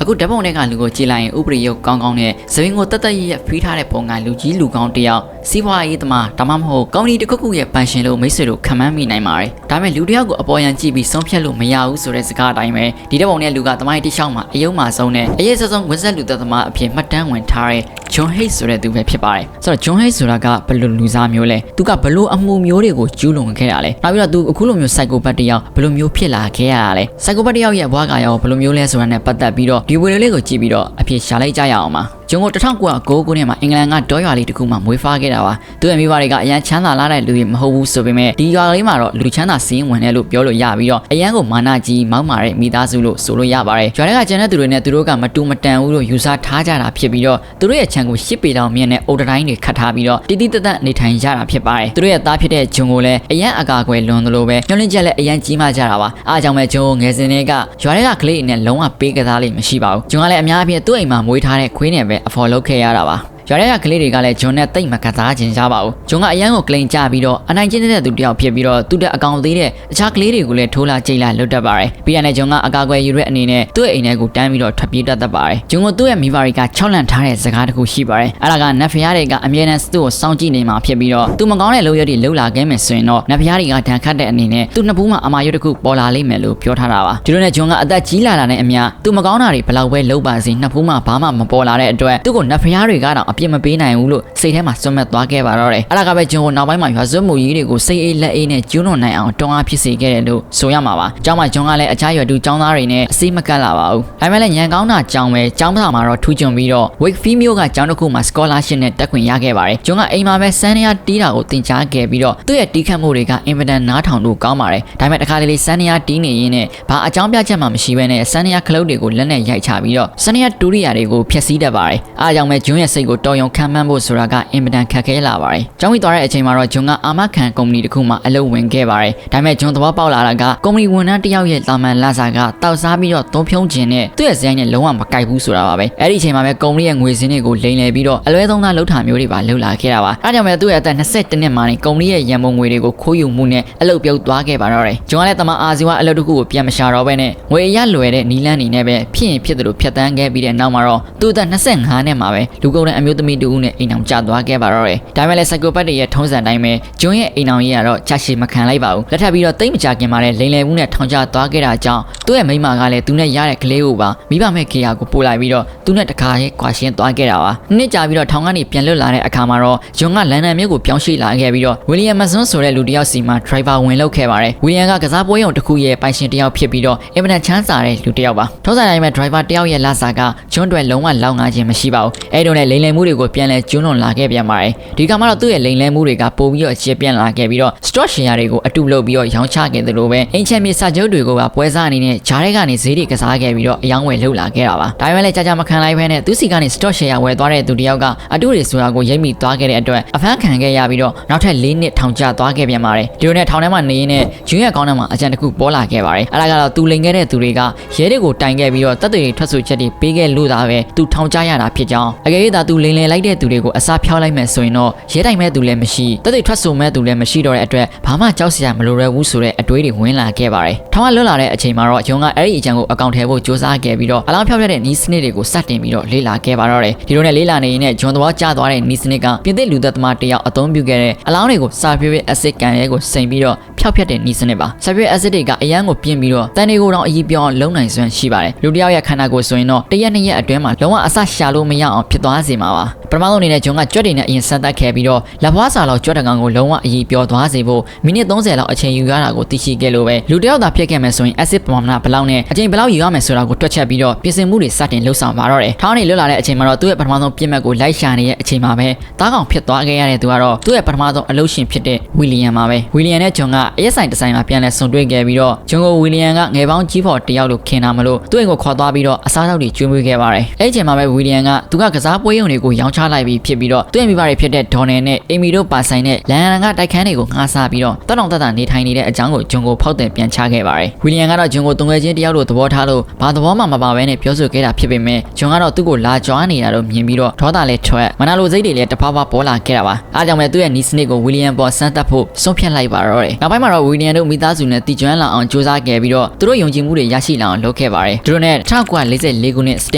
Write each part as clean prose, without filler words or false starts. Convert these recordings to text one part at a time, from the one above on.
အခုဓာတ်ပုံတွေကလူကိုကြည်လိုက်ရင်ဥပဒေရုပ်ကောင်းကောင်းနဲ့သပင်ကိုတတ်တတ်ရဖိထားတဲ့ပုံကလူကြီးလူကောင်းတယောက်စီးပွားရေးသမားဒါမှမဟုတ်ကော်မတီတစ်ခုခုရဲ့ပန်ရှင်လို့မိတ်ဆွေတို့ခံမှန်းမိနိုင်ပါတယ်ဒါပေမဲ့လူတယောက်ကိုအပေါ်ယံကြည့်ပြီးဆုံးဖြတ်လို့မရဘူးဆိုတဲ့စကားအတိုင်းပဲဒီဓာတ်ပုံနဲ့လူကသမိုင်းတိရှောက်မှာအယုံမှာဆုံးနဲ့အရေးစဆုံးဝက်ဆက်လူသက်သမားအဖြစ်မှတ်တမ်းဝင်ထားတဲ့ဂျွန်ဟိတ်ဆိုတဲ့သူပဲဖြစ်ပါတယ်ဆိုတော့ဂျွန်ဟိတ်ဆိုတာကဘယ်လိုလူစားမျိုးလဲသူကဘယ်လိုအမှုမျိုးတွေကိုကျူးလွန်ခဲ့တာလဲနောက်ပြီးတော့သူအခုလိုမျိုးစိုက်ကိုပတ်တယောက်ဘယ်လိုမျိုးဖြစ်လာခဲ့ရတာလဲစိုက်ကိုပတ်တယောက်ရဲ့ဘဝကရောဘယ်လိုမျိုးလဲဆိုတာနဲ့ပတ်သက်ပြီးတော့ဒီဝီဒီယိုလေးကိုကြည့်ပြီးတော့အဖြစ်ရှာလိုက်ကြရအောင်ပါဂျွန်ကို1909ခုနှစ်မှာအင်္ဂလန်ကဒေါ်ရွာလေးတစ်ခုမှာမွေးဖွားခဲ့တာပါသူ့ရဲ့မိဘတွေကအရန်ချမ်းသာလာတဲ့လူတွေမဟုတ်ဘူးဆိုပေမဲ့ဒီရွာလေးမှာတော့လူချမ်းသာစီးဝင်တယ်လို့ပြောလို့ရပြီးတော့အရန်ကိုမာနကြီးမောက်မာတဲ့မိသားစုလို့ဆိုလို့ရပါတယ်ရွာထဲကကျန်တဲ့သူတွေနဲ့သူတို့ကမတူမတန်ဘူးလို့ယူဆထားကြတာဖြစ်ပြီးတော့သူတို့ရဲ့ခြံကို10ပေတောင်မြင့်တဲ့အိုတတိုင်းတွေခတ်ထားပြီးတော့တိတိတတ်တတ်နေထိုင်ကြတာဖြစ်ပါတယ်သူတို့ရဲ့သားဖြစ်တဲ့ဂျွန်ကိုလည်းအရန်အကာအကွယ်လွန်သလိုပဲညှို့လင့်ချက်လည်းအရန်ကြီးမားကြတာပါအားကြောင့်ပဲဂျွန်ငယ်စဉ်တွေကရွာထဲကကလေးနဲ့လုံးဝပေးကစားလေးမရှိပါဘူးဂျွန်ကလည်းအများအပြားသူ့အိမ်မှာမွေးထားတဲ့ခွေးနဲ့ပဲအဖော်လုပ်ခဲ့ရတာပါရွာထဲကကလေးတွေကလည်းဂျွန်နဲ့တိတ်မကစားခြင်းကြပါဘူးဂျွန်ကအရန်ကိုကလိန်ကြပြီးတော့အနိုင်ကျင့်တဲ့သူတယောက်ဖြစ်ပြီးတော့သူ့တဲ့အကောင်သေးတဲ့အခြားကလေးတွေကိုလည်းထိုးလာကြိတ်လာလွတ်တတ်ပါတယ်ပြီးရတဲ့ဂျွန်ကအကာအကွယ်ယူတဲ့အနေနဲ့သူ့ရဲ့အိမ်ထဲကိုတန်းပြီးတော့ထွက်ပြေးတတ်ပါတယ်ဂျွန်ကသူ့ရဲ့မိဘတွေက6လန့်ထားတဲ့စကားတစ်ခုရှိပါတယ်အဲ့ဒါကနတ်ဖျားတွေကအမြဲတမ်းသူ့ကိုစောင့်ကြည့်နေမှာဖြစ်ပြီးတော့သူမကောင်းတဲ့လုပ်ရည်တွေလှုပ်လာခဲ့မယ်ဆိုရင်တော့နတ်ဖျားတွေကဒဏ်ခတ်တဲ့အနေနဲ့သူ့နှစ်ဘူးမှာအမာရွတ်တစ်ခုပေါ်လာလိမ့်မယ်လို့ပြောထားတာပါဒီလိုနဲ့ဂျွန်ကအသက်ကြီးလာတာနဲ့အမျှသူမကောင်းတာတွေဘလောက်ပဲလုပ်ပါစေနှစ်ဘူးမှာဘာမှမပေါ်လာတဲ့အတွက်သူ့ကိုနတ်ဖျားတွေကတော့အပြစ်မပေးနိုင်ဘူးလို့စိတ်ထဲမှာစွန့်မဲ့သွားခဲ့ပါတော့တယ်အဲ့ဒါကပဲဂျွန်ကိုနောက်ပိုင်းမှာရွာစွတ်မှုကြီးတွေကိုစိတ်အေးလက်အေးနဲ့ကျူးလွန်နိုင်အောင်တွန်းအားဖြစ်စေခဲ့တယ်လို့ဆိုရမှာပါ။ကျောင်းမှာဂျွန်ကလည်းအခြားရွာတူကျောင်းသားတွေနဲ့အစိမကတ်လာပါဘူး။ဒါပေမဲ့လည်းညံကောင်းတာကျောင်းပဲကျောင်းသားမှာတော့ထူးချွန်ပြီးတော့ Wakefield မြို့ကကျောင်းတစ်ခုမှာ scholarship နဲ့တက်ခွင့်ရခဲ့ပါတယ်။ဂျွန်ကအိမ်မှာပဲစန်းနေရတီးတာကိုသင်ကြားခဲ့ပြီးတော့သူ့ရဲ့တီးခတ်မှုတွေကအင်မတန်နားထောင်လို့ကောင်းပါတယ်။ဒါပေမဲ့တစ်ခါတလေစန်းနေရတီးနေရင်းနဲ့ဘာအကြောင်းပြချက်မှမရှိဘဲနဲ့စန်းနေရခလုတ်တွေကိုလက်နဲ့ရိုက်ချပြီးတော့စန်းနေရတူရိယာတွေကိုဖျက်ဆီးတတ်ပါတယ်။အားကြောင့်ပဲဂျွန်ရဲ့စိတ်ကိုတော်ရုံခံမှန်းဖို့ဆိုတာကအင်မတန်ခက်ခဲလာပါတယ်။ကျောင်းပြီးသွားတဲ့အချိန်မှာတော့ဂျွန်ကအာမခံကုမ္ပဏီတစ်ခုမှာအလုပ်ဝင်ခဲ့ပါတယ်။ဒါပေမဲ့ဂျွန်သဘောပေါက်လာတာကကုမ္ပဏီဝန်ထမ်းတစ်ယောက်ရဲ့တာမန်လစာကတောက်စားပြီးတော့သုံးဖြုံးခြင်းနဲ့သူ့ရဲ့ဇိုင်းနဲ့လုံးဝမကိုက်ဘူးဆိုတာပါပဲ။အဲ့ဒီအချိန်မှာပဲကုမ္ပဏီရဲ့ငွေစင်းတွေကိုလိမ်လည်ပြီးတော့အလွဲသုံးစားလုပ်တာမျိုးတွေပါလုပ်လာခဲ့တာပါ။အဲဒါကြောင့်ပဲသူ့ရဲ့အသက်21နှစ်မှာနေကုမ္ပဏီရဲ့ရန်ပုံငွေတွေကိုခိုးယူမှုနဲ့အလုပ်ပြုတ်သွားခဲ့ပါတော့တယ်။ဂျွန်ကလည်းတမန်အာဇီဝအလုပ်တစ်ခုကိုပြန်မရှာတော့ဘဲနဲ့ငွေအရလွယ်တဲ့နီလန်းနေနဲ့ပဲဖြစ်ရင်ဖြစ်တယ်လို့ဖြတ်တန်းခဲ့ပြီးတဲ့နောက်မှာတော့သူ့အသက်25နှစ်မှာပဲလူကုန်တဲ့အမျိုးသမီးတူဦးနဲ့အိမ်အောင်ကျသွားခဲ့ပါတော့တယ်။ဒါပေမဲ့လည်းစိုက်ကိုပတ်တွေရဲ့ထုံးစံတိုင်းပဲဂျွန်ရဲ့အိမ်အောင်ကြီးကတော့ချရှိမခံလိုက်ပါဘူးလက်ထပ်ပြီးတော့တိတ်မကြခင်မှာလည်းလိန်လည်မှုနဲ့ထောင်ချသွားခဲ့တာကြောင့်သူ့ရဲ့မိန်းမကလည်းသူနဲ့ရတဲ့ကလေးကိုပါမိဘမဲ့ခေယာကိုပို့လိုက်ပြီးတော့သူနဲ့တခါရဲ့ကွာရှင်းသွားခဲ့တာပါနှစ်ကြာပြီးတော့ထောင်ကနေပြန်လွတ်လာတဲ့အခါမှာတော့ဂျွန်ကလန်ဒန်မြို့ကိုပြောင်းရွှေ့လာခဲ့ပြီးတော့ဝီလီယံမဆွန်းဆိုတဲ့လူတစ်ယောက်စီမှာဒရိုင်ဘာဝင်လုပ်ခဲ့ပါတယ်ဝီလီယံကကစားပွဲရုံတစ်ခုရဲ့ပိုင်ရှင်တစ်ယောက်ဖြစ်ပြီးတော့အင်မတန်ချမ်းသာတဲ့လူတစ်ယောက်ပါထုံးစံတိုင်းပဲဒရိုင်ဘာတစ်ယောက်ရဲ့လစာကဂျွန်တွေလုံးဝလောက်ငါခြင်းမရှိပါဘူးအဲ့တော့လည်းလိန်လည်မှုတွေကိုပြန်လဲကျွန်းလွန်လာခဲ့ပြန်ပါတယ်ဒီကမှတော့သူ့ရဲ့လိန်လည်မှုတွေကပိုပြီးတော့အခြေပြန်လာခဲ့ပြီးတော့ stock share တွေကိုအတူလုပ်ပြီးတော့ရောင်းချခဲ့တယ်လို့ပဲအင်ချန်မြေစာချုပ်တွေကိုပါပွဲစားအနေနဲ့ဂျားထဲကနေဈေးတွေကစားခဲ့ပြီးတော့အယောင်းဝယ်လှုပ်လာခဲ့တာပါဒါပေမဲ့လည်းကြာကြာမခံလိုက်ဘဲနဲ့သူစီကနေ stock share ဝယ်သွားတဲ့သူတယောက်ကအတူတွေဆိုတာကိုရိပ်မိသွားခဲ့တဲ့အတွက်အဖမ်းခံခဲ့ရပြီးတော့နောက်ထပ်4နှစ်ထောင်ကျသွားခဲ့ပြန်ပါတယ်ဒီလိုနဲ့ထောင်ထဲမှာနေရင်းနဲ့ဂျွန်ရဲ့ကောင်းထဲမှာအကြံတစ်ခုပေါ်လာခဲ့ပါတယ်အဲ့ဒါကတော့သူလိန်ခဲ့တဲ့သူတွေကရဲတွေကိုတိုင်ခဲ့ပြီးတော့တပ်တွေထွက်ဆိုချက်တွေပေးခဲ့လို့သာပဲသူထောင်ကျရတာဖြစ်ကြောင်းအကယ်၍သာသူလိန်လည်လိုက်တဲ့သူတွေကိုအစားဖျောက်လိုက်မယ်ဆိုရင်တော့ရဲတိုင်မဲ့သူလည်းမရှိတပ်တွေထွက်ဆိုမဲ့သူလည်းမရှိတော့တဲ့အတွက်ဘာမှကြောက်စရာမလိုရဘူးဆိုတဲ့အတွေးတွေဝင်လာခဲ့ပါတယ်ထောင်ကလွတ်လာတဲ့အချိန်မှာတော့ဂျွန်ကအဲ့ဒီအကြံကိုအကောင့်ထဲဖို့စူးစမ်းခဲ့ပြီးတော့အလောင်းဖျောက်တဲ့နီးစနစ်တွေကိုစတင်ပြီးတော့လေ့လာခဲ့ပါတော့တယ်ဒီလိုနဲ့လေ့လာနေရင်ဂျွန်သွားကျသွားတဲ့နီးစနစ်ကပြင်သစ်လူသက်သမားတယောက်အသုံးပြုခဲ့တဲ့အလောင်းတွေကိုဆာလ်ဖျူရစ်အက်ဆစ်ကန်ရဲကိုစိမ်ပြီးတော့ဖျောက်ဖျက်တဲ့နီးစနစ်ပါဆာလ်ဖျူရစ်အက်ဆစ်တွေကအရန်ကိုပြင်းပြီးတော့တန်တွေကိုတော့အကြီးပြောင်းလုံးနိုင်စွမ်းရှိပါတယ်လူတယောက်ရဲ့ခန္ဓာကိုယ်ဆိုရင်တော့တရက်နှစ်ရက်အတွင်းမှာလုံးဝအဆရှာလို့မရအောင်ဖြစ်သွားစေမှာပါပထမဆုံးအနေနဲ့ဂျွန်ကကြွက်တွေနဲ့အရင်စမ်းသပ်ခဲ့ပြီးတော့လက်ဘွားစာလောက်ကြွက်တကောင်ကိုလုံးဝအကြီးပြောသွားစေဖို့မိနစ်30လောက်အချိန်ယူရတာကိုသိရှိခဲ့လို့ပဲလူတယောက်သာဖြစ်ခဲ့မယ်ဆိုရင် acid ပမာဏဘယ်လောက်နဲ့အချိန်ဘယ်လောက်ယူရမယ်ဆိုတာကိုတွက်ချက်ပြီးတော့ပြင်ဆင်မှုတွေစတင်လှုပ်ဆောင်ပါတော့တယ်ထောင်းနေလွတ်လာတဲ့အချိန်မှာတော့သူ့ရဲ့ပထမဆုံးပြစ်မှတ်ကိုလိုက်ရှာနေတဲ့အချိန်မှာပဲတားကောင်ဖြစ်သွားခဲ့ရတဲ့သူကတော့သူ့ရဲ့ပထမဆုံးအလုပ်ရှင်ဖြစ်တဲ့ဝီလီယံပါပဲဝီလီယံနဲ့ဂျွန်ကအရက်ဆိုင်တစ်ဆိုင်မှာပြန်လဲဆုံတွေ့ခဲ့ပြီးတော့ဂျွန်ကိုဝီလီယံကငယ်ပေါင်းကြီးဖော်တယောက်လို့ခင်တာမလို့သူ့အိမ်ကိုခေါ်သွားပြီးတော့အစားအသောက်တွေကျွေးမွေးခဲ့ပါတယ်အဲ့ဒီအချိန်မှာပဲဝီလီယံကသူကကစားပွဲရုံတွေကို ကိုရောင်းချလိုက်ပြီးဖြစ်ပြီးတော့သူ့ရဲ့မိဘတွေဖြစ်တဲ့ဒေါ်နယ်နဲ့အီမီတို့ပါဆိုင်တဲ့လန်ရန်ကတိုက်ခန်းတွေကိုငှားစားပြီးတော့တောက်တောင်တက်တာနေထိုင်နေတဲ့အကြောင်းကိုဂျွန်ကိုဖောက်တယ်ပြန်ချခဲ့ပါတယ်ဝီလီယံကတော့ဂျွန်ကိုတုံငယ်ချင်းတယောက်လိုသဘောထားလို့ဘာသဘောမှမပါဘဲနဲ့ပြောဆိုခဲ့တာဖြစ်ပေမဲ့ဂျွန်ကတော့သူ့ကိုလာကြွားနေတာတော့မြင်ပြီးတော့ဒေါသလည်းထွက်မနာလိုစိတ်တွေလည်းတဖားဖားပေါ်လာခဲ့တာပါအားကြောင့်ပဲသူ့ရဲ့နီးစနစ်ကိုဝီလီယံပေါ်စမ်းသပ်ဖို့ဆုံးဖြတ်လိုက်ပါတော့တယ်နောက်ပိုင်းမှာတော့ဝီလီယံတို့မိသားစုနဲ့တီကျွမ်းလာအောင်စူးစမ်းခဲ့ပြီးတော့သူတို့ယုံကြည်မှုတွေရရှိလာအောင်လုပ်ခဲ့ပါတယ်သူတို့နဲ့1944ခုနှစ်စတ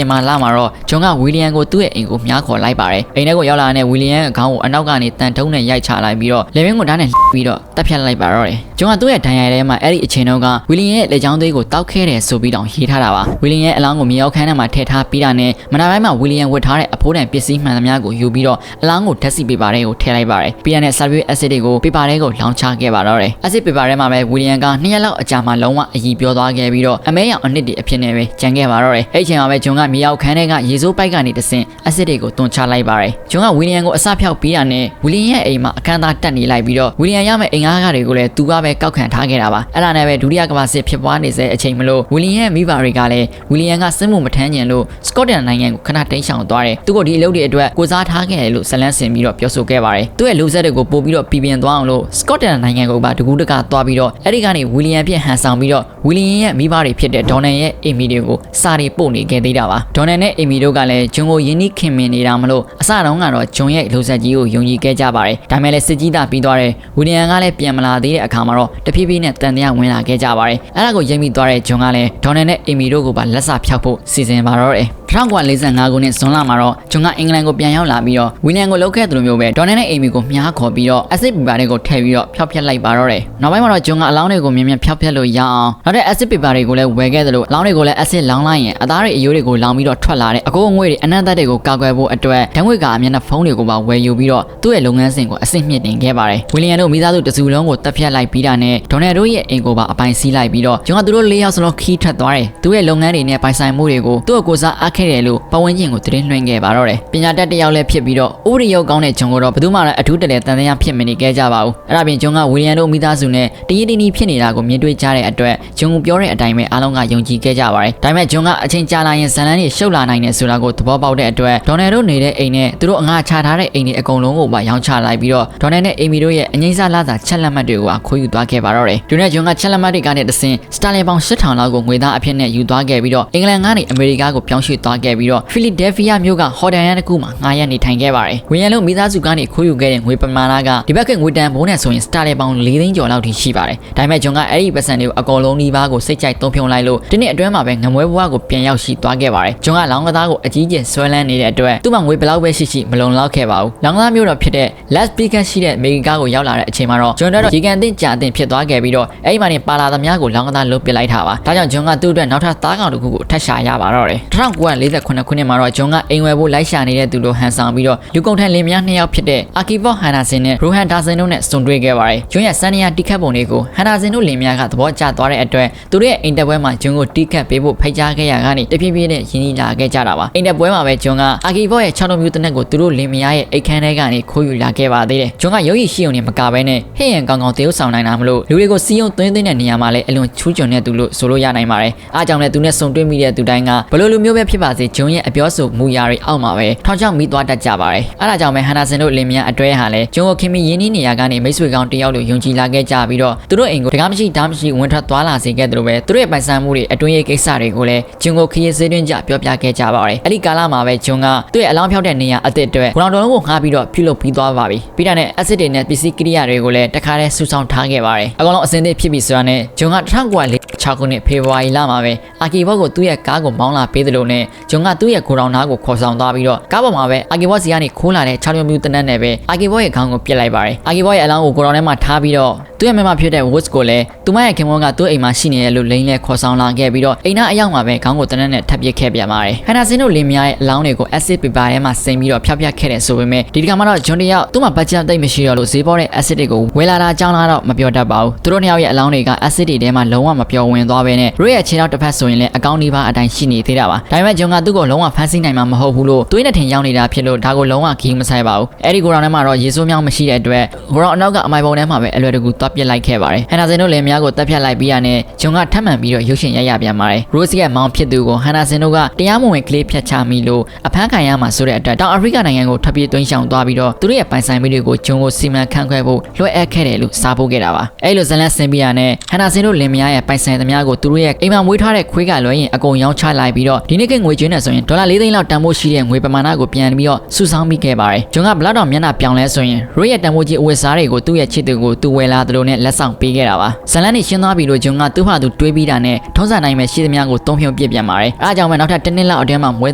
င်မာလမှာတော့ဂျွန်ကဝီလီယံကိုသူ့ရဲ့အိမ်ကိုမြားခေါ်လိုက်ပါတယ်အိမ်ထဲကိုရောက်လာတဲ့ဝီလီယံအကောင်ကိုအနောက်ကနေတန်ထုံးနဲ့ရိုက်ချလိုက်ပြီးတော့လေဝင်းကိုဓာတ်နဲ့ပြီးတော့တပ်ဖြတ်လိုက်ပါတော့တယ်ဂျွန်ကသူ့ရဲ့ဒဏ်ရာထဲမှာအဲ့ဒီအချိန်တုန်းကဝီလီယံရဲ့လက်ချောင်းသွေးကိုတောက်ခဲ့တယ်ဆိုပြီးတော့ရေးထားတာပါဝီလီယံရဲ့အလောင်းကိုမြေအောက်ခန်းထဲမှာထည့်ထားပြီးတာနဲ့မနာပိုင်းမှာဝီလီယံဝတ်ထားတဲ့အဖိုးတန်ပစ္စည်းမှန်သမျှကိုယူပြီးတော့အလောင်းကိုဓာတ်ဆီပေပါထဲကိုထည့်လိုက်ပါတယ်ပြီးတာနဲ့ဆာလ်ဗီအက်ဆစ်တွေကိုပေပါထဲကိုလောင်းချခဲ့ပါတော့တယ်အက်ဆစ်ပေပါထဲမှာပဲဝီလီယံက2ရက်လောက်အကြာမှာလုံးဝအည်ပြောသွားခဲ့ပြီးတော့အမဲရောင်အနစ်တွေအဖြစ်နဲ့ပဲကြံခဲ့ပါတော့တယ်အဲ့အချိန်မှာပဲဂျွန်ကမြေအောက်ခန်းထဲကရေစိုးပိုက်ကနေတဆင့်အက်ဆစ်တွေကိုတွန်းချလိုက်ပါတယ်ဂျွန်ကဝီလီယံကိုအစဖျောက်ပြီးတာနဲ့ဝီလီယံရဲ့အိမ်မှာအခန်းသားတက်နေလိုက်ပြီးတော့ဝီလီယံရမယ့်အိမ်ငါးကားတွေကိုလည်းသူကပဲကောက်ခံထားခဲ့တာပါအဲ့ဒါနဲ့ပဲဒုတိယကမ္ဘာစစ်ဖြစ်ပွားနေတဲ့အချိန်မလို့ဝီလီယံရဲ့မိဘတွေကလည်းဝီလီယံကစစ်မှုမထမ်းကျင်လို့စကော့တလန်နိုင်ငံကိုခဏတိမ်းရှောင်သွားတယ်သူကဒီအလုပ်တွေအတွက်ကိုစားထားခဲ့တယ်လို့ဇလန်းစင်ပြီးတော့ပြောဆိုခဲ့ပါတယ်သူ့ရဲ့လူဆက်တွေကိုပို့ပြီးတော့ပြည်ပြန်သွားအောင်လို့စကော့တလန်နိုင်ငံကိုပါတကူးတကသွားပြီးတော့အဲ့ဒီကနေဝီလီယံပြည့်ဟန်ဆောင်ပြီးတော့ဝီလီယံရဲ့မိဘတွေဖြစ်တဲ့ဒေါ်နယ်ရဲ့အီမီတွေကိုစာတွေပို့နေခဲ့သေးတာပါဒေါ်နယ်နဲ့အီမီတို့ကလည်းဂျွန်ကိုယင်းနှီးခင်မင်နေတာမလို့အစတုန်းကတော့ဂျွန်ရဲ့လူဆက်ကြီးကိုယုံကြည်ခဲ့ကြပါတယ်ဒါမဲ့လည်းစစ်ကြီးတာပြီးသွားတယ်ဝီလီယံကလည်းပြန်မလာသေးတဲ့အခါမှာတော့တဖြည်းဖြည်းနဲ့တန်တရားဝင်လာခဲ့ကြပါတယ်အဲ့ဒါကိုရိပ်မိသွားတဲ့ဂျွန်ကလည်းဒေါ်နယ်နဲ့အီမီတို့ကိုပါလက်စဖျောက်ဖို့စီစဉ်ပါတော့တယ်1945ခုနှစ်ဇွန်လမှာတော့ဂျွန်ကအင်္ဂလန်ကိုပြန်ရောက်လာပြီးတော့ဝီလီယံကိုလှုပ်ခဲ့သလိုမျိုးပဲဒေါ်နယ်နဲ့အီမီကိုမြားခေါ်ပြီးတော့အက်ဆစ်ပေပါတွေကိုထည့်ပြီးတော့ဖျောက်ဖျက်လိုက်ပါတော့တယ်နောက်ပိုင်းမှာတော့ဂျွန်ကအလောင်းတွေကိုမြင်မြန်ဖျောက်ဖျက်လို့ရအောင်နောက်တဲ့အက်ဆစ်ပေပါတွေကိုလည်းဝယ်ခဲ့သလိုအလောင်းတွေကိုလည်းအက်ဆစ်လောင်းလိုက်ရင်အသားတွေအယိုးတွေကိုလောင်းပြီးတော့ထွက်လာတဲ့အကိုငွေတွေအနံ့သက်တွေကိုကာကွယ်ဖို့အတွက်ဓာတ်ငွေကအမျက်နှာဖုံးတွေကိုပါဝယ်ယူပြီးတော့သူ့ရဲ့လုပ်ငန်းစဉ်ကိုအဆင့်မြင့်တင်ခဲ့ပါတယ်ဝီလီယံတို့မိသားစုတစုလုံးကိုတပ်ဖြတ်လိုက်ပြီးတာနဲ့ဒေါ်နယ်တို့ရဲ့အိမ်ကိုပါအပိုင်စီးလိုက်ပြီးတော့ဂျွန်ကသူတို့၄ယောက်စလုံးခီးထွက်သွားတယ်သူ့ရဲ့လုပ်ငန်းတွေနဲ့ပိုင်ဆိုင်မှုတွေကိုသူ့ကိုစားအားခဲ့တယ်လို့ပဝန်းကျင်ကိုသတင်းလွှင့်ခဲ့ပါတော့တယ်ပညာတတ်တစ်ယောက်လည်းဖြစ်ပြီးတော့ဥပဒေရုပ်ကောင်းတဲ့ဂျွန်ကိုတော့ဘယ်သူမှလည်းအထူးတလဲတန်တရားဖြစ်မနေခဲ့ကြပါဘူးအဲ့ဒါပြင်ဂျွန်ကဝီလီယံတို့မိသားစုနဲ့တရင်းတင်းကြီးဖြစ်နေတာကိုမြင်တွေ့ကြတဲ့အတွက်ဂျွန်ကိုပြောတဲ့အတိုင်းပဲအားလုံးကယုံကြည်ခဲ့ကြပါတယ်ဒါပေမဲ့ဂျွန်ကအချိန်ကြာလာရင်ဇလန်းတွေရှုပ်လာနိုင်တယ်ဆိုတာကိုသဘောပေါက်တဲ့အတွက်ဒေါ်နယ်တို့နေတဲ့အိမ်နဲ့သူတို့အငှားချထားတဲ့အိမ်တွေအကုန်လုံးကိုပါရောင်းချလိုက်ပြီးတော့ဒေါ်နယ်နဲ့အီမီတို့ရဲ့အငိမ့်စားလာစာချက်လက်မှတ်တွေကိုခိုးယူသွားခဲ့ပါတော့တယ်ဒီနေ့ဂျွန်ကချက်လက်မှတ်တွေကနေတဆင့်စတာလင်ပေါင်8000လောက်ကိုငွေသားအဖြစ်နဲ့ယူသွားခဲ့ပြီးတော့အင်္ဂလန်ကနေအမေရိကကိုပြောင်းရွှေ့သွားခဲ့ပြီးတော့ဖီလီဒဲလ်ဖီးယားမြို့ကဟော်ဒန်ရန်တစ်ခုမှာငှားရမ်းနေထိုင်ခဲ့ပါတယ်ဝီလီယံတို့မိသားစုကနေခိုးယူခဲ့တဲ့ငွေပမာဏကဒီဘက်ကငွေတန်ဘိုးနဲ့ဆိုရင်စတာလင်ပေါင်4သိန်းကျော်လောက်ထိရှိပါတယ်ဒါပေမဲ့ဂျွန်ကအဲ့ဒီပတ်စံတွေကိုအကုန်လုံးနှီးပါးကိုစိတ်ကြိုက်သုံးဖြုံလိုက်လို့ဒီနေ့အတွင်းမှာပဲငမွဲဘွားကိုပြန်ရောက်ရှိသွားခဲ့ပါတယ်ဂျွန်ကလောင်းကသားကိုအကြီးကျယ်ဆွဲလန်းနေတဲ့အတွက်သူ့မှာငွေဘယ်လောက်ပဲရှိမလုံလောက်ခဲ့ပါဘူးလောင်းကသားမျိုးတော့ဖြစ်တဲ့ Las Vegas ရှိတဲ့အမေရိကကိုရောက်လာတဲ့အချိန်မှာတော့ဂျွန်တော့ရေကန်အသင့်ကြာအသင့်ဖြစ်သွားခဲ့ပြီးတော့အဲ့ဒီမှာနေပါလာသမျှကိုလောင်းကသားလုတ်ပစ်လိုက်တာပါဒါကြောင့်ဂျွန်ကသူ့အတွက်နောက်ထပ်သားကောင်တစ်ခုကိုထပ်ရှာရပါတော့တယ်1948ခုနှစ်မှာတော့ဂျွန်ကအိမ်ဝယ်ဖို့လိုက်ရှာနေတဲ့သူတို့ဟန်ဆောင်ပြီးတော့လူကုန်ထမ်းလင်မယား2ယောက်ဖြစ်တဲ့အာကီဗော့ဟန်နာဆင်နဲ့ရိုဟန်ဒါဆန်တို့နဲ့စုံတွေ့ခဲ့ပါတယ်ဂျွန်ရဲ့စန်နီယာတီခတ်ပုံတွေကိုဟန်နာဆင်တို့လင်မယားကသဘောကျသွားတဲ့အတွက်သူတို့ရဲ့အိမ်တက်ပွဲမှာဂျွန်ကိုတီခတ်ပေးဖို့ဖိတ်ကြားခဲ့ရကနေတဖြည်းဖြည်းနဲ့ရင်းနှီးလာခဲ့ကြတာပါအိမ်တက်ပွဲမှာပဲဂျွန်ကအာကီဗော့ရဲ့6လုံးမျိုးတနက်ကိုသူတို့လင်မယားရဲ့အိတ်ခမ်းထဲကနေခိုးယူလာခဲ့ပါသေးတယ်ဂျွန်ကရုပ်ရည်ရှိုံနဲ့မကဘဲနဲ့ဟဲ့ရန်ကောင်းကောင်းတရုပ်ဆောင်နိုင်တာမလို့လူတွေကိုစီးရုံသွင်းတဲ့နေရာမှာလည်းအလွန်ချူးကျွန်တဲ့သူလို့ဆိုလို့ရနိုင်ပါတယ်အားကြောင့်လည်းသူနဲ့စုံတွေ့မိတဲ့သူတိုင်းကဘလို့လူမျိုးပဲဖြစ်ပါစေဂျွန်ရဲ့အပြောဆိုမူရာတွေအောက်မှာပဲထောင်ချောက်မိသွားတတ်ကြပါတယ်အားဒါကြောင့်ပဲဟန်နာဆင်တို့လင်မယားအတွဲဟာလည်းဂျွန်ကိုခင်မီရင်းနှီးနေရာကနေမိတ်ဆွေကောင်းတယောက်လိုယုံကြည်လာခဲ့ကြပြီးတော့သူတို့အိမ်ကိုတကားမရှိဓာတ်မရှိဝင်ထွက်သွားလာစေခဲ့တယ်လို့ပဲသူတို့ရဲ့ပိုင်ဆိုင်မှုတွေအတွင်းရေးကိစ္စတွေကိုလည်းဂျွန်ကိုခရီးစေးတွင်းကြပြောပြခဲ့ကြပါတယ်အဲ့ဒီကာလမှာပဲဂျွန်ကသူ့ရဲ့အလောင်းဖြောက်တဲ့နေရာအသစ်အတွက်ဘလောင်တော်လုံးကိုငှားပြီးတော့ပြုလုပ်ပြီးသွားပါပြီပြီးတဲ့နဲ့အက်ဆစ်တွေနဲ့ပစ္စည်းကိရိယာတွေကိုလည်းတခါတည်းစုဆောင်းထားခဲ့ပါတယ်အကောင်လုံးအစင်းသစ်ဖြစ်ပြီးဆိုတာနဲ့ဂျွန်က1946ခုနှစ်ဖေဖော်ဝါရီလမှာပဲအာကီဘော့ကိုသူ့ရဲ့ကားကိုမောင်းလာပေးသလိုနဲ့ဂျွန်ကသူ့ရဲ့ကိုရောင်နားကိုခေါ်ဆောင်သွားပြီးတော့ကားပေါ်မှာပဲအာကီဘော့စီကနေခိုးလာတဲ့6မျိုးတနက်နဲ့ပဲအာကီဘော့ရဲ့ခေါင်းကိုပြစ်လိုက်ပါတယ်အာကီဘော့ရဲ့အလောင်းကိုကိုရောင်ထဲမှာထားပြီးတော့သူ့ရဲ့မိမဖြစ်တဲ့ Woods ကိုလည်းသူမရဲ့ခင်မောကသူ့အိမ်မှာရှိနေတယ်လို့လိန်လဲခေါ်ဆောင်လာခဲ့ပြီးတော့အိမ်သားအရောက်မှာပဲခေါင်းကိုတနက်နဲ့ထပ်ပစ်ခဲ့ပြန်ပါတယ်ဟန်နာဆင်တို့လင်မယားရဲ့အလောင်းတွေကို acid paper ထဲမှာစိမ်ပြီးတော့ဖျောက်ဖျက်ခဲ့တယ်ဆိုပေမဲ့ဒီတခါမှတော့ဂျွန်တယောက်သူ့မှာဘတ်ဂျက်သိပ်မရှိတော့လို့ဈေးပေါ်တဲ့ acid တွေကိုဝယ်လာတာကြောင်းလာတော့မပြောတတ်ပါဘူးသူတို့နှစ်ယောက်ရဲ့အလောင်းတွေက acid တွေထဲမှာလုံးဝမပြောဝ ဝင်သွားပဲနဲ့ရိုးရဲ့ခြေထောက်တစ်ဖက်ဆိုရင်လည်းအကောင်းဒီပါအတိုင်းရှိနေသေးတာပါဒါပေမဲ့ဂျွန်ကသူ့ကိုလုံးဝဖမ်းဆီးနိုင်မှာမဟုတ်ဘူးလို့သွေးနဲ့ထင်ရောက်နေတာဖြစ်လို့ဒါကိုလုံးဝဂီးမဆိုင်ပါဘူးအဲ့ဒီကိုရောင်ထဲမှာတော့ရေစိုးမြောင်းမရှိတဲ့အတွက်ကိုရောင်အနောက်က အမိုင်ပုံထဲမှာပဲအလွယ်တကူသွားပစ်လိုက်ခဲ့ပါတယ်ဟန်နာဆင်တို့လင်မယားကိုတပ်ဖြတ်လိုက်ပြီးရနဲ့ဂျွန်ကထပ်မံပြီးတော့ရုပ်ရှင်ရိုက်ရပြန်ပါတယ်ရိုးစီရဲ့မောင်ဖြစ်သူကိုဟန်နာဆင်တို့ကတရားမဝင်ကလေးဖြတ်ချမိလို့အဖမ်းခံရမှာဆိုတဲ့အတွက်တောင်အာဖရိကနိုင်ငံကိုထွက်ပြေးသွင်းရှောင်သွားပြီးတော့သူတို့ရဲ့ပိုင်ဆိုင်မှုတွေကိုဂျွန်ကိုစီမံခန့်ခွဲဖို့လွှဲအပ်ခဲ့တယ်လို့စားပို့ခဲ့တာပါအဲ့လိုဇလန်ဆင်ပြီးရနဲ့ဟန်နာဆင်တို့လင်မယားရဲ့ပိုင်ဆိုင်သမျှကိုသူတို့ရဲ့အိမ်မှာမွေးထားတဲ့ခွေးကလွှဲရင်အကုန်ရောင်းချလိုက်ပြီးတော့ဒီနေ့ကငွေကျွေးနေဆိုရင်ဒေါ်လာ4 သိန်းလောက်တန်ဖိုးရှိတဲ့ငွေပမာဏကိုပြန်ပြီးတော့စုဆောင်းမိခဲ့ပါတယ်ဂျွန်ကဘလောက်တော့မျက်နှာပြောင်းလဲဆိုရင်ရိုးရဲ့တန်ဖိုးကြီးအဝတ်စားတွေကိုသူ့ရဲ့ချစ်သူကိုသူဝယ်လာသလိုနဲ့လက်ဆောင်ပေးခဲ့တာပါဇလန်နဲ့ရှင်းသွားပြီလို့ဂျွန်ကသူ့ဟာသူတွေးပြီးတာနဲ့ထုံးစံတိုင်းပဲရှိသမျှကိုတုံးဖြုံပြစ်ပြန်ပါတယ်အဲအကြောင်းပဲနောက်ထပ်1 နှစ်လောက်အတွင်းမှာမွေး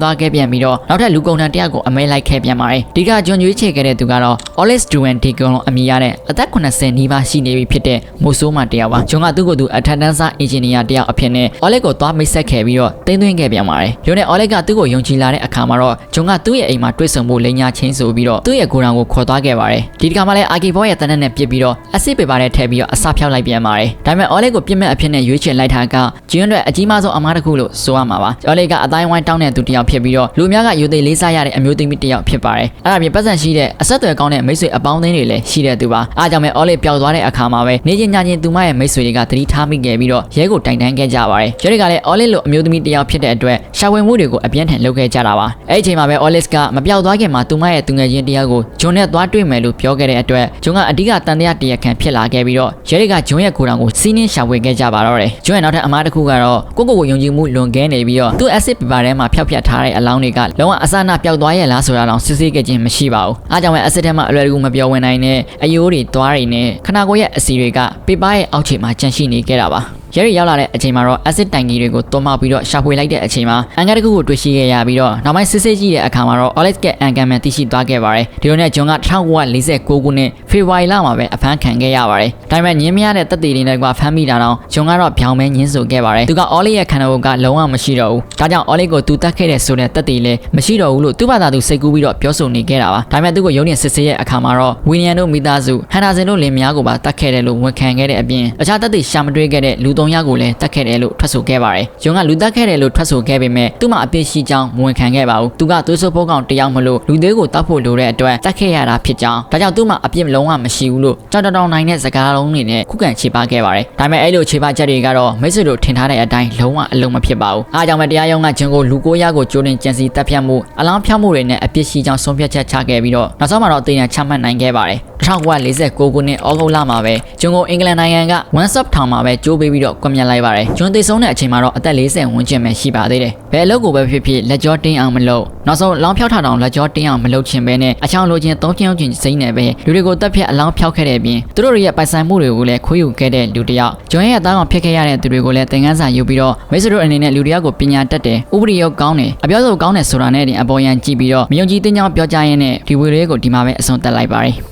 သွားခဲ့ပြန်ပြီးတော့နောက်ထပ်လူကုန်တန်းတယောက်ကိုအမဲလိုက်ခဲ့ပြန်ပါတယ်ဒီကဂျွန်ရွေးချယ်ခဲ့တဲ့သူကတော့ Olis Duan Degon အမည်ရတဲ့အသက်80နီးပါးရှိနေပြီဖြစ်တဲ့မိုဆိုးမတယောက်ပါဂျွန်ကသူ့ကိုသူအထက်တန်းစားအင်ဂျင်နီယာတယောက်အဖြစ်နဲ့ Olis ကိုသွားမိတ်ဆက်ခဲ့ပြီးတော့တင်းသွင်းခဲ့ပြန်ပါတယ်လူနဲ့ Olis ကသူ့ကိုယုံကြည်လာတဲ့အခါမှာတော့ဂျွန်ကသူ့ရဲ့အိမ်မှာတွေ့ဆုံဖို့လိန်ညာချင်းဆိုပြီးတော့သူ့ရဲ့ကိုယ်တော်ကိုခေါ်သွားခဲ့ပါတယ်ဒီတစ်ခါမှလည်းအာကီဘောရဲ့တနက်နဲ့ပြစ်ပြီးတော့အစစ်ပေပါနဲ့ထည့်ပြီးတော့အစဖြောက်လိုက်ပြန်ပါတယ်ဒါပေမဲ့ Olis ကိုပြစ်မဲ့အဖြစ်နဲ့ရွေးချယ်လိုက်တာကဂျွန်ရဲ့အကြီးမားဆုံးအမားတစ်ခုလို့ဆိုရမှာပါ Olis ကအတိုင်းဝိုင်းတောင်းတဲ့သူတယောက်ဖြစ်ပြီးတော့လူများကယူသိလေးစားရတဲ့အမျိုးသမီးတယောက်ဖြစ်ပါတယ်အဲ့ဒါပြင်ပတ်စံရှိတဲ့အဆက်အသွယ်ကောင်းတဲ့မိတ်ဆွေအပေါင်းအသင်းတွေလည်းရှိတဲ့သူပါအားကြောင့်ပဲ Olis ပျောက်သွားတဲ့အခါမှာပဲနေချင်းညချင်းသူမရဲ့မိတ်ဆွေတွေကသတိထားမိခဲ့ပြီးတော့ရဲကိုတိုင်တန်းခဲ့ကြပါတယ်ရဲတွေကလည်း Olis လိုအမျိုးသမီးတယောက်ဖြစ်တဲ့အတွက်ရှာဝင်မှုတွေကိုအပြင်းထန်လုပ်ခဲ့ကြတာပါအဲ့ဒီအချိန်မှာပဲ Olis ကမပျောက်သွားခင်မှာသူမရဲ့သူငယ်ချင်းတယောက်ကိုဂျွန်နဲ့သွားတွေ့မယ်လို့ပြောခဲ့တဲ့အတွက်ဂျွန်ကအဓိကတန်တရားတရားခံဖြစ်လာခဲ့ပြီးတော့ရဲတွေကဂျွန်ရဲ့ကိုယ်တော်ကိုစီးနှင်းရှာဖွေခဲ့ကြပါတော့တယ်ဂျွန်ရဲ့နောက်ထပ်အမားတစ်ခုကတော့ကိုယုံကြည်မှုလွန်ကဲနေပြီးတော့သူ့ acid paper ထဲမှာဖျောက်ဖျက်ထားတဲ့အလောင်းတွေကလုံးဝအစနာပျောက်သွားရဲ့လားဆိုတာတော့စစ်ဆေးခဲ့ခြင်းမရှိပါဘူးအားကြောင့်ပဲ acid ထဲမှာအလွယ်တကူမပြောဝင်နိုင်တဲ့အယိုးတွေသွားတွေနဲ့ခနာကိုယ်ရဲ့အစီတွေကပေပါရဲ့အောက်ခြေမှာကျန်ရှိနေခဲ့တာပါရဲရီရောက်လာတဲ့အချိန်မှာတော့ acid တိုင်ကြီးတွေကိုတွန်းပေါက်ပြီးတော့ရှာဖွေလိုက်တဲ့အချိန်မှာအန်ကတစ်ခုကိုတွေ့ရှိခဲ့ရပြီးတော့နောက်ပိုင်းစစ်ဆေးကြည့်တဲ့အခါမှာတော့ Olis ကအန်ကန်မှန်သိရှိသွားခဲ့ပါတယ်ဒီလိုနဲ့ဂျွန်က1949ခုနှစ်ဖေဖော်ဝါရီလမှာပဲအဖမ်းခံခဲ့ရပါတယ်ဒါပေမဲ့ညင်းမရတဲ့တပ်တွေတွေနဲ့ကဖမ်းမိတာတော့ဂျွန်ကတော့ဗျောင်မဲညင်းဆိုခဲ့ပါတယ်သူက Olis ရဲ့ခန္ဓာကိုယ်ကလုံးဝမရှိတော့ဘူးဒါကြောင့် Olis ကိုသူတတ်ခဲ့တဲ့ဆိုတဲ့တပ်တွေလည်းမရှိတော့ဘူးလို့သူ့ဘာသာသူစိတ်ကူးပြီးတော့ပြောဆိုနေခဲ့တာပါဒါပေမဲ့သူ့ကိုရုံးနေစစ်ဆေးရဲ့အခါမှာတော့ဝီလီယံတို့မိသားစုဟန်နာဆင်တို့လင်မယားကိုပါတတ်ခဲ့တယ်လို့ဝန်ခံခဲ့တဲ့အပြင်အခြားတပ်တွေရှာမတွေ့ခဲ့တဲ့လူ3ယောက်ကိုလည်းတတ်ခဲ့တယ်လို့ထွက်ဆိုခဲ့ပါတယ်ဂျွန်ကလူတက်ခဲ့တယ်လို့ထွက်ဆိုခဲ့ပေမဲ့သူ့မှာအပြစ်ရှိကြောင်းမဝန်ခံခဲ့ပါဘူးသူကသွေးဆိုးဖိုးကောင်တယောက်မလို့လူသေးကိုတောက်ဖို့လိုတဲ့အတွက်တက်ခဲ့ရတာဖြစ်ကြောင်းဒါကြောင့်သူ့မှာအပြစ်လုံးဝမရှိဘူးလို့ကြောက်တောင်နိုင်တဲ့စကားလုံးတွေနဲ့ခုခံချေပခဲ့ပါတယ်ဒါပေမဲ့အဲ့လိုချေပချက်တွေကတော့မိတ်ဆွေတို့ထင်ထားတဲ့အတိုင်းလုံးဝအလုံးမဖြစ်ပါဘူးအားကြောင့်ပဲတရားရုံးကဂျွန်ကိုလူ900ကိုကြိုးတင်ကြံစီတပ်ဖြတ်မှုအလောင်းဖြောက်မှုတွေနဲ့အပြစ်ရှိကြောင်းဆုံးဖြတ်ချက်ချခဲ့ပြီးတော့နောက်ဆုံးမှာတော့တင်ရချမှတ်နိုင်ခဲ့ပါတယ်1949ခုနှစ်ဩဂုတ်လမှာပဲဂျွန်ကိုအင်္ဂလန်နိုင်ငံက One Stop ထောင်မှာပဲကြိုးပေးပြီးတော့ကွပ်မျက်လိုက်ပါတယ်ဂျွန်သေဆုံးတဲ့အချိန်မှာတော့အသက်40ဝန်းကျင်ပဲရှိပါသေးတယ်ဘယ်အလုပ်ကိုပဲဖြစ်ဖြစ်လက်ကြောတင်းအောင်မလုပ်နောက်ဆုံးလောင်းဖြောက်ထောင်လက်ကြောတင်းအောင်မလုပ်ချင်ပဲနဲ့အချောင်းလိုချင်သုံးချင်ချင်စိမ့်နေပဲလူတွေကိုတက်ဖြတ်အလောင်းဖြောက်ခဲ့တဲ့အပြင်သူတို့ရဲ့ပိုင်ဆိုင်မှုတွေကိုလည်းခွေးယူခဲ့တဲ့လူတစ်ယောက်ဂျွန်ရဲ့အသားကောင်ဖြစ်ခဲ့ရတဲ့သူတွေကိုလည်းသင်ခန်းစာယူပြီးတော့မိတ်ဆွေတို့အနေနဲ့လူတစ်ယောက်ကိုပညာတတ်တယ်ဥပဒေရောကောင်းတယ်အပြောဆိုကောင်းတယ်ဆိုတာနဲ့တင်အပေါ်ယံကြည့်ပြီးတော့မယုံကြည်သင့်ကြောင်းပြောကြရင်းနဲ့ဒီဝေလေးကိုဒီမှာပဲအဆုံးသတ်လိုက်ပါတယ်